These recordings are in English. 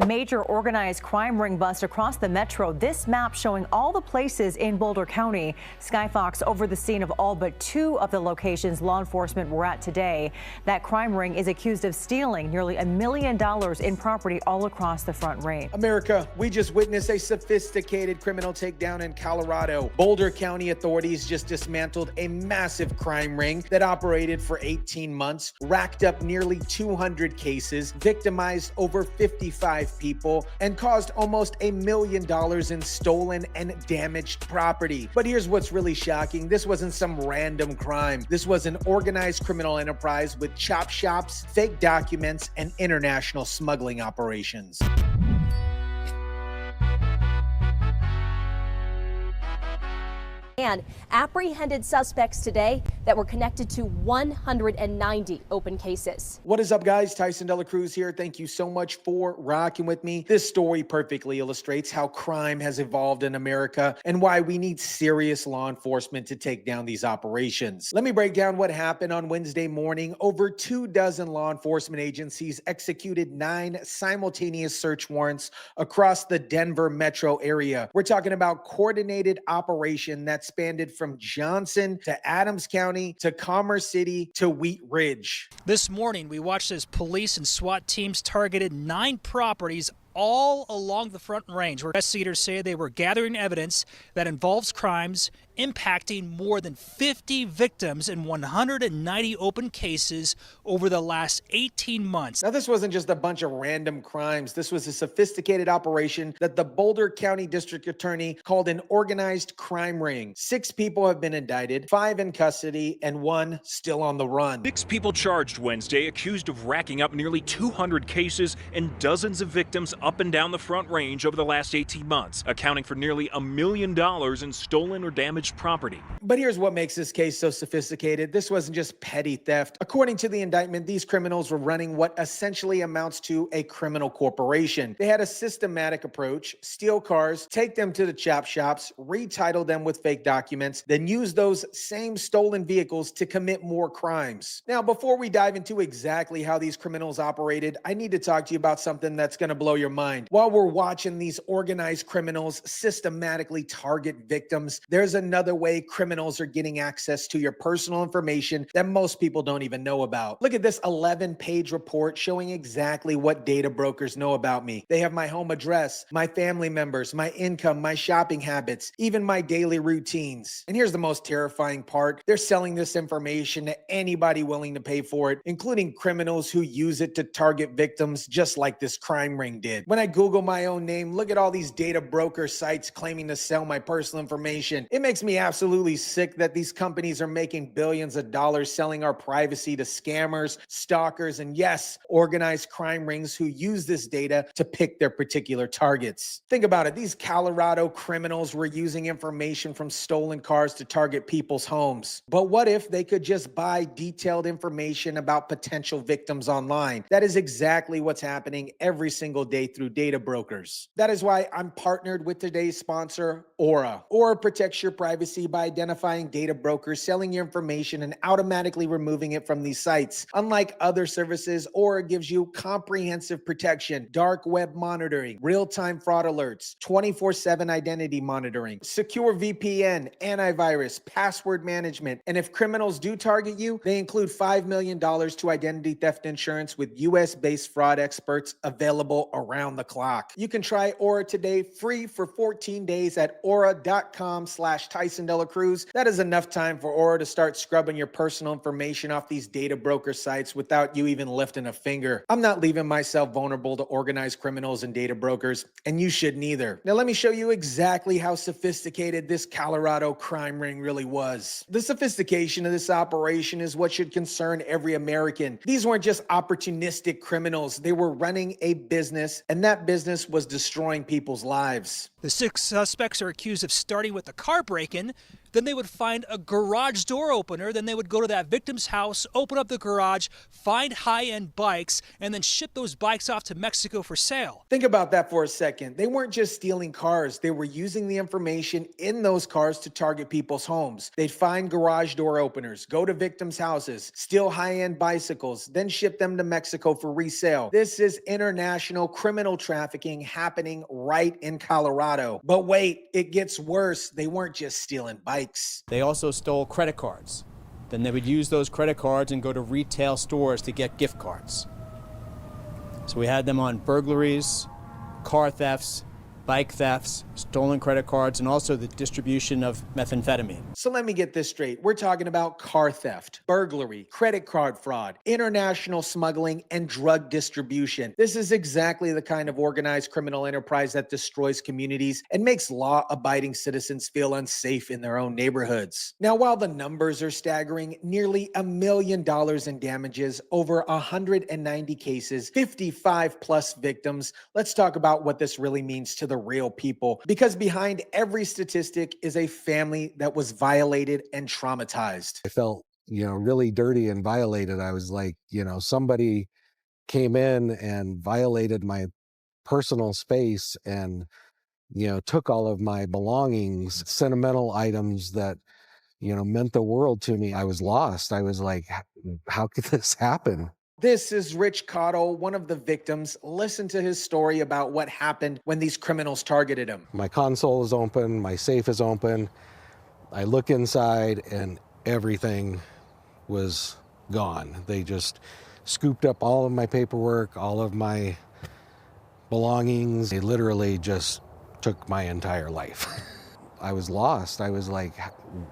A major organized crime ring bust across the metro. This map showing all the places in Boulder County. Skyfox over the scene of all but 2 of the locations law enforcement were at today. That crime ring is accused of stealing nearly $1 million in property all across the Front Range. America, we just witnessed a sophisticated criminal takedown in Colorado. Boulder County authorities just dismantled a massive crime ring that operated for 18 months, racked up nearly 200 cases, victimized over 55 people, and caused almost $1 million in stolen and damaged property. But here's what's really shocking. This wasn't some random crime. This was an organized criminal enterprise with chop shops, fake documents, and international smuggling operations. And apprehended suspects today that were connected to 190 open cases. What is up, guys? Tyson De La Cruz here. Thank you so much for rocking with me. This story perfectly illustrates how crime has evolved in America and why we need serious law enforcement to take down these operations. Let me break down what happened on Wednesday morning. Over 24 law enforcement agencies executed 9 simultaneous search warrants across the Denver metro area. We're talking about coordinated operation that spanned from Johnson to Adams County to Commerce City to Wheat Ridge. This morning, we watched as police and SWAT teams targeted 9 properties all along the Front Range, where investigators say they were gathering evidence that involves crimes impacting more than 50 victims in 190 open cases over the last 18 months. Now, this wasn't just a bunch of random crimes. This was a sophisticated operation that the Boulder County District Attorney called an organized crime ring. 6 people have been indicted, 5 in custody, and 1 still on the run. 6 people charged Wednesday, accused of racking up nearly 200 cases and dozens of victims up and down the Front Range over the last 18 months, accounting for nearly $1 million in stolen or damaged property. But here's what makes this case so sophisticated. This wasn't just petty theft. According to the indictment, these criminals were running what essentially amounts to a criminal corporation. They had a systematic approach: steal cars, take them to the chop shops, retitle them with fake documents, then use those same stolen vehicles to commit more crimes. Now, before we dive into exactly how these criminals operated, I need to talk to you about something that's going to blow your mind. While we're watching these organized criminals systematically target victims, there's another way criminals are getting access to your personal information that most people don't even know about. Look at this 11-page report showing exactly what data brokers know about me. They have my home address, my family members, my income, my shopping habits, even my daily routines. And here's the most terrifying part. They're selling this information to anybody willing to pay for it, including criminals who use it to target victims just like this crime ring did. When I Google my own name, look at all these data broker sites claiming to sell my personal information. It makes me absolutely sick that these companies are making billions of dollars selling our privacy to scammers, stalkers, and yes, organized crime rings who use this data to pick their particular targets. Think about it. These Colorado criminals were using information from stolen cars to target people's homes. But what if they could just buy detailed information about potential victims online? That is exactly what's happening every single day through data brokers. That is why I'm partnered with today's sponsor, Aura. Aura protects your privacy by identifying data brokers selling your information and automatically removing it from these sites. Unlike other services, Aura gives you comprehensive protection, dark web monitoring, real-time fraud alerts, 24/7 identity monitoring, secure VPN, antivirus, password management, and if criminals do target you, they include $5 million to identity theft insurance with US-based fraud experts available around the clock. You can try Aura today free for 14 days at aura.com/Tyson De La Cruz. That is enough time for Aura to start scrubbing your personal information off these data broker sites without you even lifting a finger. I'm not leaving myself vulnerable to organized criminals and data brokers, and you shouldn't either. Now let me show you exactly how sophisticated this Colorado crime ring really was. The sophistication of this operation is what should concern every American. These weren't just opportunistic criminals. They were running a business, and that business was destroying people's lives. The 6 suspects are accused of starting with a car break-in, then they would find a garage door opener, then they would go to that victim's house, open up the garage, find high-end bikes, and then ship those bikes off to Mexico for sale. Think about that for a second. They weren't just stealing cars. They were using the information in those cars to target people's homes. They'd find garage door openers, go to victims' houses, steal high-end bicycles, then ship them to Mexico for resale. This is international criminal trafficking happening right in Colorado. But wait, it gets worse. They weren't just stealing bikes. They also stole credit cards. Then they would use those credit cards and go to retail stores to get gift cards. So we had them on burglaries, car thefts, bike thefts, stolen credit cards, and also the distribution of methamphetamine. So let me get this straight. We're talking about car theft, burglary, credit card fraud, international smuggling, and drug distribution. This is exactly the kind of organized criminal enterprise that destroys communities and makes law-abiding citizens feel unsafe in their own neighborhoods. Now, while the numbers are staggering, nearly $1 million in damages, over 190 cases, 55 plus victims, let's talk about what this really means to the real people, because behind every statistic is a family that was violated and traumatized. I felt, really dirty and violated. I was like, somebody came in and violated my personal space and, took all of my belongings, sentimental items that, meant the world to me. I was lost. I was like, how could this happen? This is Rich Cottle, one of the victims. Listen to his story about what happened when these criminals targeted him. My console is open, my safe is open. I look inside and everything was gone. They just scooped up all of my paperwork, all of my belongings. They literally just took my entire life. I was lost. I was like,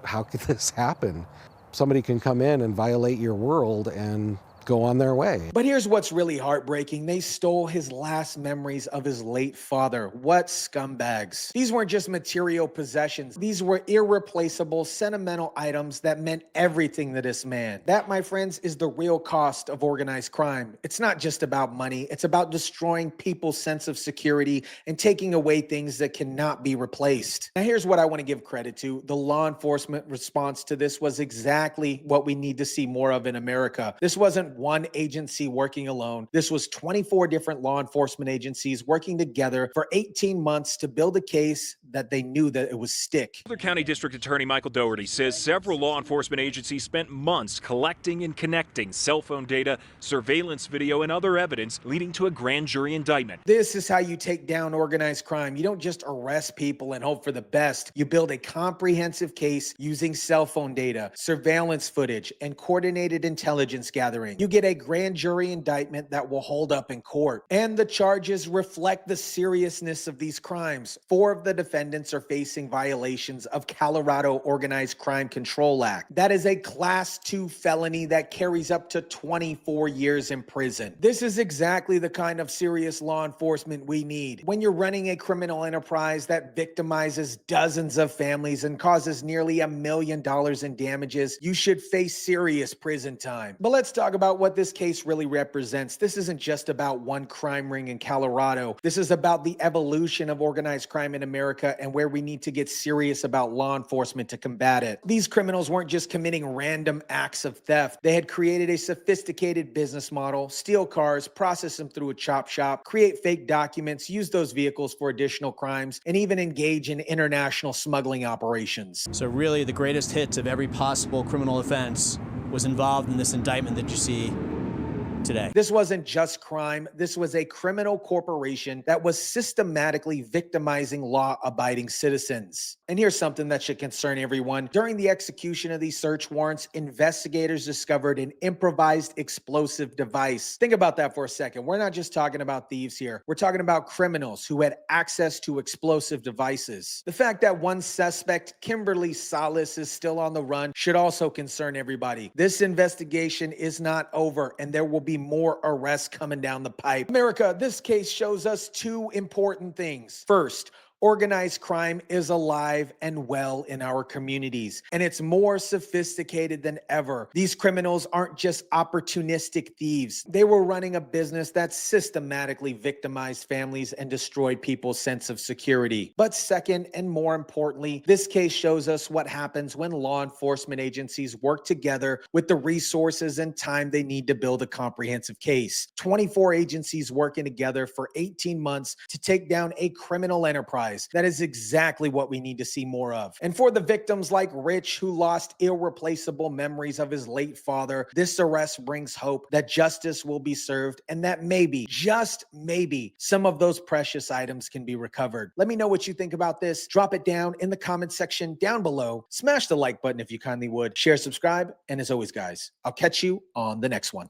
how could this happen? Somebody can come in and violate your world and go on their way. But here's what's really heartbreaking. They stole his last memories of his late father. What scumbags. These weren't just material possessions. These were irreplaceable, sentimental items that meant everything to this man. That, my friends, is the real cost of organized crime. It's not just about money. It's about destroying people's sense of security and taking away things that cannot be replaced. Now, here's what I want to give credit to. The law enforcement response to this was exactly what we need to see more of in America. This wasn't one agency working alone. This was 24 different law enforcement agencies working together for 18 months to build a case that they knew that it was stick. Boulder County District Attorney Michael Doherty says several law enforcement agencies spent months collecting and connecting cell phone data, surveillance video, and other evidence, leading to a grand jury indictment. This is how you take down organized crime. You don't just arrest people and hope for the best. You build a comprehensive case using cell phone data, surveillance footage, and coordinated intelligence gathering. You get a grand jury indictment that will hold up in court. And the charges reflect the seriousness of these crimes. 4 of the defendants are facing violations of Colorado Organized Crime Control Act. That is a Class 2 felony that carries up to 24 years in prison. This is exactly the kind of serious law enforcement we need. When you're running a criminal enterprise that victimizes dozens of families and causes nearly $1 million in damages, you should face serious prison time. But let's talk about what this case really represents. This isn't just about one crime ring in Colorado. This is about the evolution of organized crime in America and where we need to get serious about law enforcement to combat it. These criminals weren't just committing random acts of theft. They had created a sophisticated business model, steal cars, process them through a chop shop, create fake documents, use those vehicles for additional crimes, and even engage in international smuggling operations. So really the greatest hits of every possible criminal offense was involved in this indictment that you see today. This wasn't just crime. This was a criminal corporation that was systematically victimizing law-abiding citizens. And here's something that should concern everyone. During the execution of these search warrants, investigators discovered an improvised explosive device. Think about that for a second. We're not just talking about thieves here. We're talking about criminals who had access to explosive devices. The fact that one suspect, Kimberly Salas, is still on the run should also concern everybody. This investigation is not over, and there will be more arrests coming down the pipe. America, this case shows us 2 important things. First, Organized crime is alive and well in our communities, and it's more sophisticated than ever. These criminals aren't just opportunistic thieves. They were running a business that systematically victimized families and destroyed people's sense of security. But second, and more importantly, this case shows us what happens when law enforcement agencies work together with the resources and time they need to build a comprehensive case. 24 agencies working together for 18 months to take down a criminal enterprise. That is exactly what we need to see more of. And for the victims like Rich, who lost irreplaceable memories of his late father, this arrest brings hope that justice will be served and that maybe, just maybe, some of those precious items can be recovered. Let me know what you think about this. Drop it down in the comment section down below. Smash the like button if you kindly would. Share, subscribe, and as always, guys, I'll catch you on the next one.